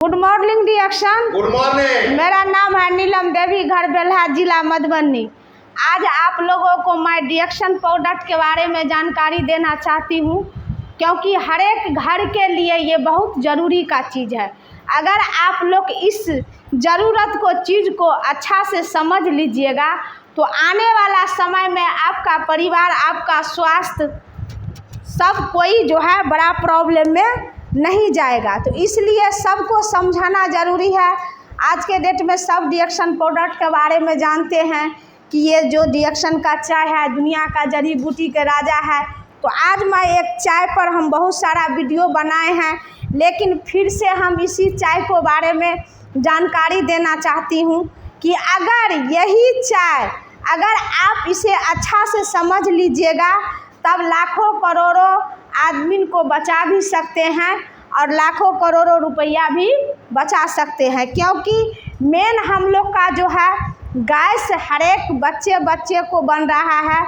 Good morning reaction. Good morning. मेरा नाम है नीलम देवी, घर बेल्हा, जिला मधुबनी। आज आप लोगों को मैं रिएक्शन प्रोडक्ट के बारे में जानकारी देना चाहती हूँ, क्योंकि हर एक घर के लिए ये बहुत ज़रूरी का चीज़ है। अगर आप लोग इस ज़रूरत को चीज़ को अच्छा से समझ लीजिएगा तो आने वाला समय में आपका परिवार, आपका स्वास्थ्य, सब कोई जो है बड़ा प्रॉब्लम में नहीं जाएगा। तो इसलिए सबको समझाना ज़रूरी है। आज के डेट में सब रिएक्शन प्रोडक्ट के बारे में जानते हैं कि ये जो रिएक्शन का चाय है दुनिया का जड़ी बूटी के राजा है। तो आज मैं एक चाय पर हम बहुत सारा वीडियो बनाए हैं, लेकिन फिर से हम इसी चाय को बारे में जानकारी देना चाहती हूँ कि अगर यही चाय अगर आप इसे अच्छा से समझ लीजिएगा तब लाखों करोड़ों आदमी को बचा भी सकते हैं और लाखों करोड़ों रुपया भी बचा सकते हैं। क्योंकि मेन हम लोग का जो है गैस हर एक बच्चे को बन रहा है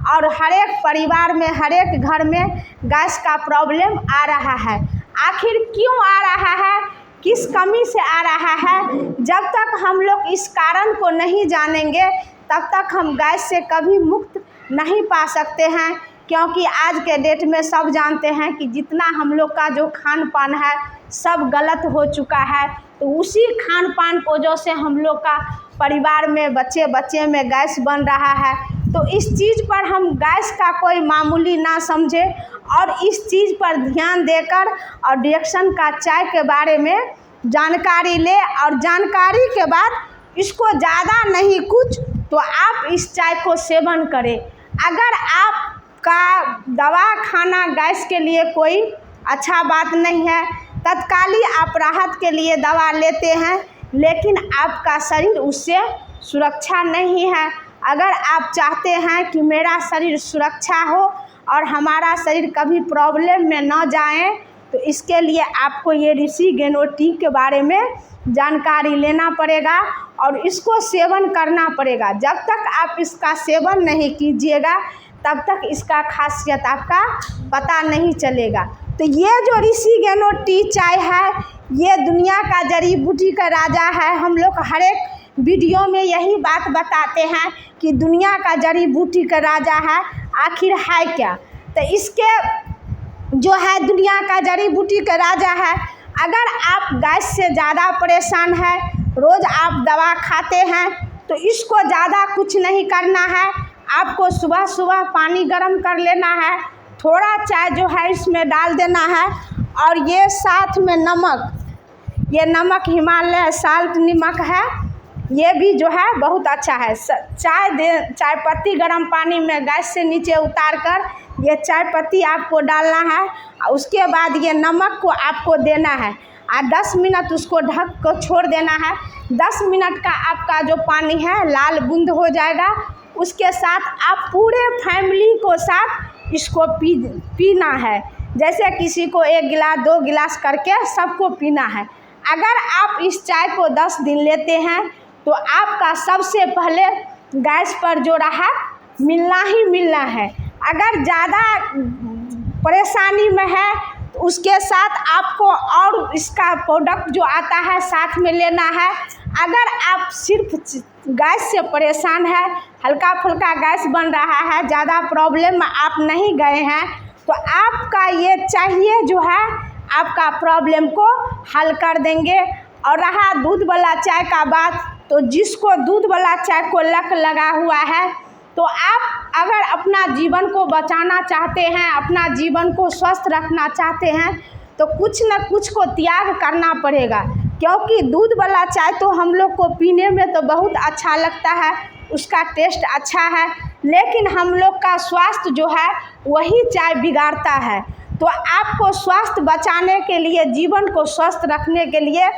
और हर एक परिवार में, हर एक घर में गैस का प्रॉब्लम आ रहा है। आखिर क्यों आ रहा है, किस कमी से आ रहा है? जब तक हम लोग इस कारण को नहीं जानेंगे तब तक हम गैस से कभी मुक्त नहीं पा सकते हैं। क्योंकि आज के डेट में सब जानते हैं कि जितना हम लोग का जो खान पान है सब गलत हो चुका है। तो उसी खान पान की वजह से हम लोग का परिवार में, बच्चे में गैस बन रहा है। तो इस चीज़ पर हम गैस का कोई मामूली ना समझे और इस चीज़ पर ध्यान देकर और रिएक्शन का चाय के बारे में जानकारी ले, और जानकारी के बाद इसको ज़्यादा नहीं कुछ तो आप इस चाय को सेवन करें। अगर आप का दवा खाना गैस के लिए कोई अच्छा बात नहीं है, तत्काली आप राहत के लिए दवा लेते हैं, लेकिन आपका शरीर उससे सुरक्षा नहीं है। अगर आप चाहते हैं कि मेरा शरीर सुरक्षा हो और हमारा शरीर कभी प्रॉब्लम में न जाए, तो इसके लिए आपको ये ऋषि गेनो टी के बारे में जानकारी लेना पड़ेगा और इसको सेवन करना पड़ेगा। जब तक आप इसका सेवन नहीं कीजिएगा तब तक इसका खासियत आपका पता नहीं चलेगा। तो ये जो ऋषि गेनो टी चाय है ये दुनिया का जड़ी बूटी का राजा है। हम लोग हर एक वीडियो में यही बात बताते हैं कि दुनिया का जड़ी बूटी का राजा है, आखिर है क्या? तो इसके जो है दुनिया का जड़ी बूटी का राजा है। अगर आप गैस से ज़्यादा परेशान है, रोज़ आप दवा खाते हैं, तो इसको ज़्यादा कुछ नहीं करना है। आपको सुबह सुबह पानी गर्म कर लेना है, थोड़ा चाय जो है इसमें डाल देना है और ये साथ में नमक, ये नमक हिमालय साल्ट नमक है, ये भी जो है बहुत अच्छा है। चाय पत्ती गर्म पानी में गैस से नीचे उतार कर ये चाय पत्ती आपको डालना है और उसके बाद ये नमक को आपको देना है और 10 मिनट उसको ढक कर छोड़ देना है। 10 मिनट का आपका जो पानी है लाल बूंद हो जाएगा। उसके साथ आप पूरे फैमिली को साथ इसको पीना है। जैसे किसी को 1 गिलास 2 गिलास करके सबको पीना है। अगर आप इस चाय को 10 दिन लेते हैं तो आपका सबसे पहले गैस पर जो राहत मिलना ही मिलना है। अगर ज़्यादा परेशानी में है तो उसके साथ आपको और इसका प्रोडक्ट जो आता है साथ में लेना है। अगर आप सिर्फ गैस से परेशान है, हल्का फुल्का गैस बन रहा है, ज़्यादा प्रॉब्लम में आप नहीं गए हैं, तो आपका ये चाहिए जो है आपका प्रॉब्लम को हल कर देंगे। और रहा दूध वाला चाय का बात, तो जिसको दूध वाला चाय को लत लगा हुआ है, तो आप अगर अपना जीवन को बचाना चाहते हैं, अपना जीवन को स्वस्थ रखना चाहते हैं, तो कुछ न कुछ को त्याग करना पड़ेगा। क्योंकि दूध वाला चाय तो हम लोग को पीने में तो बहुत अच्छा लगता है, उसका टेस्ट अच्छा है, लेकिन हम लोग का स्वास्थ्य जो है वही चाय बिगाड़ता है। तो आपको स्वास्थ्य बचाने के लिए, जीवन को स्वस्थ रखने के लिए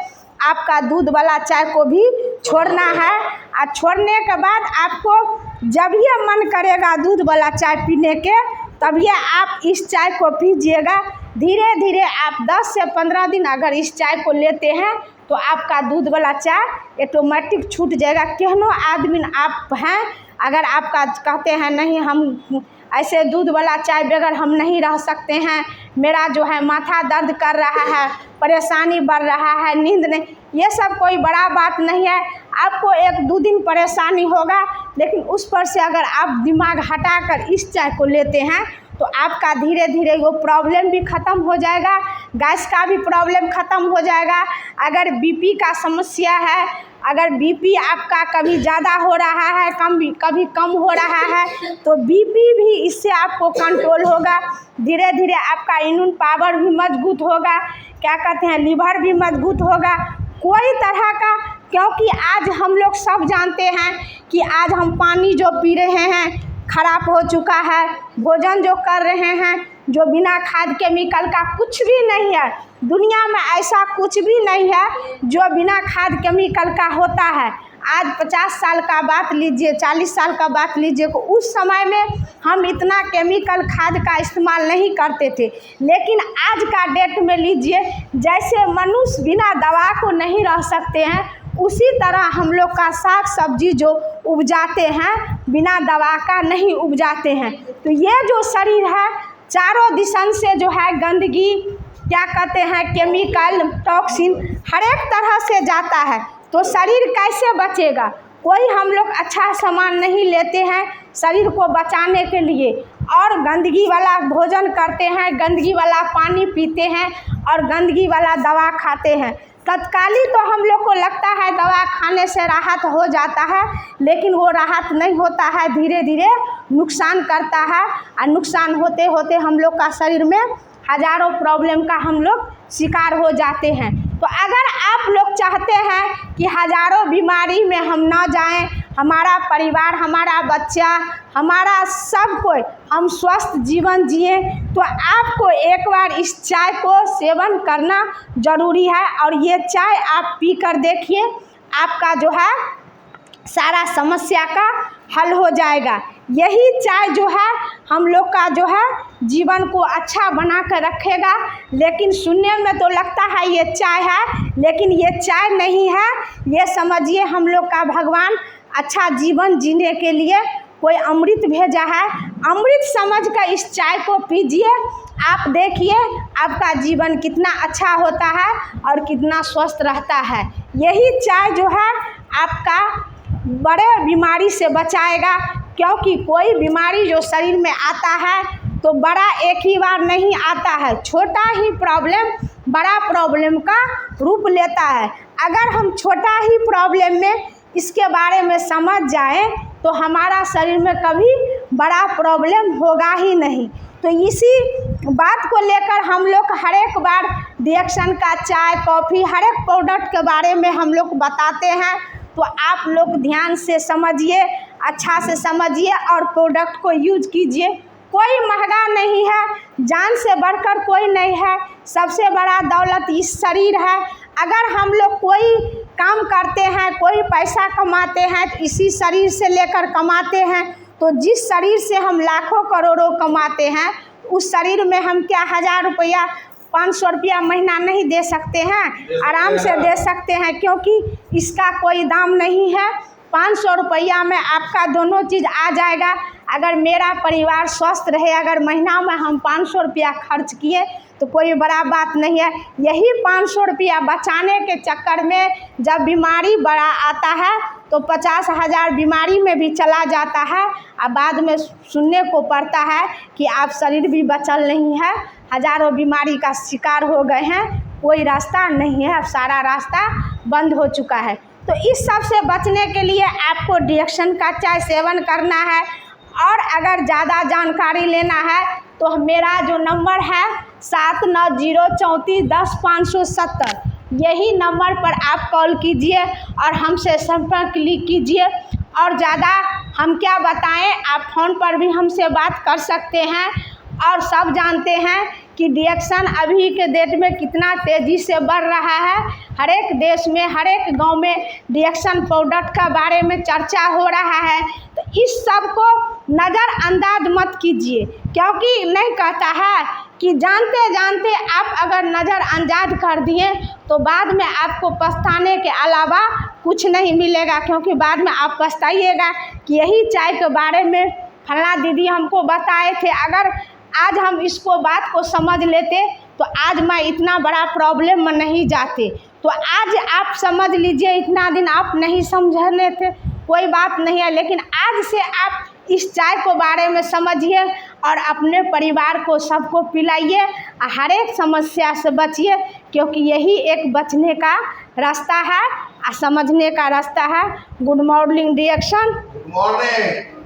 आपका दूध वाला चाय को भी छोड़ना है। और छोड़ने के बाद आपको जब ये मन करेगा दूध वाला चाय पीने के, तब ये आप इस चाय को पीजिएगा। धीरे धीरे आप 10 से 15 दिन अगर इस चाय को लेते हैं तो आपका दूध वाला चाय ऑटोमेटिक छूट जाएगा। केहनो आदमी आप हैं, अगर आपका कहते हैं नहीं हम ऐसे दूध वाला चाय बगैर हम नहीं रह सकते हैं। मेरा जो है माथा दर्द कर रहा है, परेशानी बढ़ रहा है, नींद नहीं, ये सब कोई बड़ा बात नहीं है। आपको 1-2 दिन परेशानी होगा, लेकिन उस पर से अगर आप दिमाग हटाकर इस चाय को लेते हैं तो आपका धीरे धीरे वो प्रॉब्लम भी ख़त्म हो जाएगा, गैस का भी प्रॉब्लम ख़त्म हो जाएगा। अगर बीपी का समस्या है, अगर बीपी आपका कभी ज़्यादा हो रहा है, कभी कम हो रहा है, तो बीपी भी इससे आपको कंट्रोल होगा। धीरे धीरे आपका इम्यून पावर भी मजबूत होगा, क्या कहते हैं, लीवर भी मजबूत होगा, कोई तरह का। क्योंकि आज हम लोग सब जानते हैं कि आज हम पानी जो पी रहे हैं खराब हो चुका है, भोजन जो कर रहे हैं जो बिना खाद केमिकल का, कुछ भी नहीं है दुनिया में, ऐसा कुछ भी नहीं है जो बिना खाद केमिकल का होता है। आज 50 साल का बात लीजिए, 40 साल का बात लीजिए, उस समय में हम इतना केमिकल खाद का इस्तेमाल नहीं करते थे। लेकिन आज का डेट में लीजिए, जैसे मनुष्य बिना दवा को नहीं रह सकते हैं, उसी तरह हम लोग का साग सब्जी जो उपजाते हैं बिना दवा का नहीं उपजाते हैं। तो ये जो शरीर है चारों दिशन से जो है गंदगी, क्या कहते हैं, केमिकल, टॉक्सिन हर एक तरह से जाता है। तो शरीर कैसे बचेगा? कोई हम लोग अच्छा सामान नहीं लेते हैं शरीर को बचाने के लिए, और गंदगी वाला भोजन करते हैं, गंदगी वाला पानी पीते हैं और गंदगी वाला दवा खाते हैं। तत्काली तो हम लोग को लगता है दवा खाने से राहत हो जाता है, लेकिन वो राहत नहीं होता है, धीरे धीरे नुकसान करता है, और नुकसान होते होते हम लोग का शरीर में हज़ारों प्रॉब्लम का हम लोग शिकार हो जाते हैं। तो अगर आप लोग चाहते हैं कि हज़ारों बीमारी में हम ना जाएं, हमारा परिवार, हमारा बच्चा, हमारा सब कोई हम स्वस्थ जीवन जिए, तो आपको एक बार इस चाय को सेवन करना ज़रूरी है। और ये चाय आप पी कर देखिए, आपका जो है सारा समस्या का हल हो जाएगा। यही चाय जो है हम लोग का जो है जीवन को अच्छा बना कर रखेगा। लेकिन सुनने में तो लगता है ये चाय है, लेकिन ये चाय नहीं है। ये समझिए हम लोग का भगवान अच्छा जीवन जीने के लिए कोई अमृत भेजा है। अमृत समझ कर इस चाय को पीजिए, आप देखिए आपका जीवन कितना अच्छा होता है और कितना स्वस्थ रहता है। यही चाय जो है आपका बड़े बीमारी से बचाएगा, क्योंकि कोई बीमारी जो शरीर में आता है तो बड़ा एक ही बार नहीं आता है, छोटा ही प्रॉब्लम बड़ा प्रॉब्लम का रूप लेता है। अगर हम छोटा ही प्रॉब्लम में इसके बारे में समझ जाएं तो हमारा शरीर में कभी बड़ा प्रॉब्लम होगा ही नहीं। तो इसी बात को लेकर हम लोग हर एक बार रिएक्शन का चाय, कॉफ़ी, हर एक प्रोडक्ट के बारे में हम लोग बताते हैं। तो आप लोग ध्यान से समझिए, अच्छा से समझिए और प्रोडक्ट को यूज कीजिए। कोई महंगा नहीं है, जान से बढ़कर कोई नहीं है। सबसे बड़ा दौलत इस शरीर है। अगर हम लोग कोई काम करते हैं, कोई पैसा कमाते हैं, तो इसी शरीर से लेकर कमाते हैं। तो जिस शरीर से हम लाखों करोड़ों कमाते हैं, उस शरीर में हम क्या 1000 रुपया, 500 रुपया महीना नहीं दे सकते हैं? आराम से दे सकते हैं, क्योंकि इसका कोई दाम नहीं है। 500 रुपया में आपका दोनों चीज़ आ जाएगा। अगर मेरा परिवार स्वस्थ रहे, अगर महीना में हम 500 रुपया खर्च किए तो कोई बड़ा बात नहीं है। यही 500 रुपया बचाने के चक्कर में जब बीमारी बड़ा आता है तो 50,000 बीमारी में भी चला जाता है, और बाद में सुनने को पड़ता है कि आप शरीर भी बचल नहीं है, हज़ारों बीमारी का शिकार हो गए हैं, कोई रास्ता नहीं है, अब सारा रास्ता बंद हो चुका है। तो इस सब से बचने के लिए आपको रिएक्शन का चाय सेवन करना है। और अगर ज़्यादा जानकारी लेना है तो मेरा जो नंबर है 7904410570, यही नंबर पर आप कॉल कीजिए और हमसे संपर्क कीजिए। और ज़्यादा हम क्या बताएं, आप फ़ोन पर भी हमसे बात कर सकते हैं। और सब जानते हैं कि रिएक्शन अभी के डेट में कितना तेज़ी से बढ़ रहा है। हर एक देश में, हर एक गांव में रिएक्शन प्रोडक्ट का बारे में चर्चा हो रहा है। तो इस सब को नज़रअंदाज मत कीजिए, क्योंकि नहीं कहता है कि जानते जानते आप अगर नज़रअंदाज कर दिए तो बाद में आपको पछताने के अलावा कुछ नहीं मिलेगा। क्योंकि बाद में आप पछताइएगा कि यही चाय के बारे में फला दीदी हमको बताए थे, अगर आज हम इसको बात को समझ लेते तो आज मैं इतना बड़ा प्रॉब्लम में नहीं जाते। तो आज आप समझ लीजिए, इतना दिन आप नहीं समझ लेते, कोई बात नहीं है, लेकिन आज से आप इस चाय को बारे में समझिए और अपने परिवार को सबको पिलाइए, हर एक समस्या से बचिए, क्योंकि यही एक बचने का रास्ता है, समझने का रास्ता है। गुड मॉर्निंग डिएक्शन। Good morning.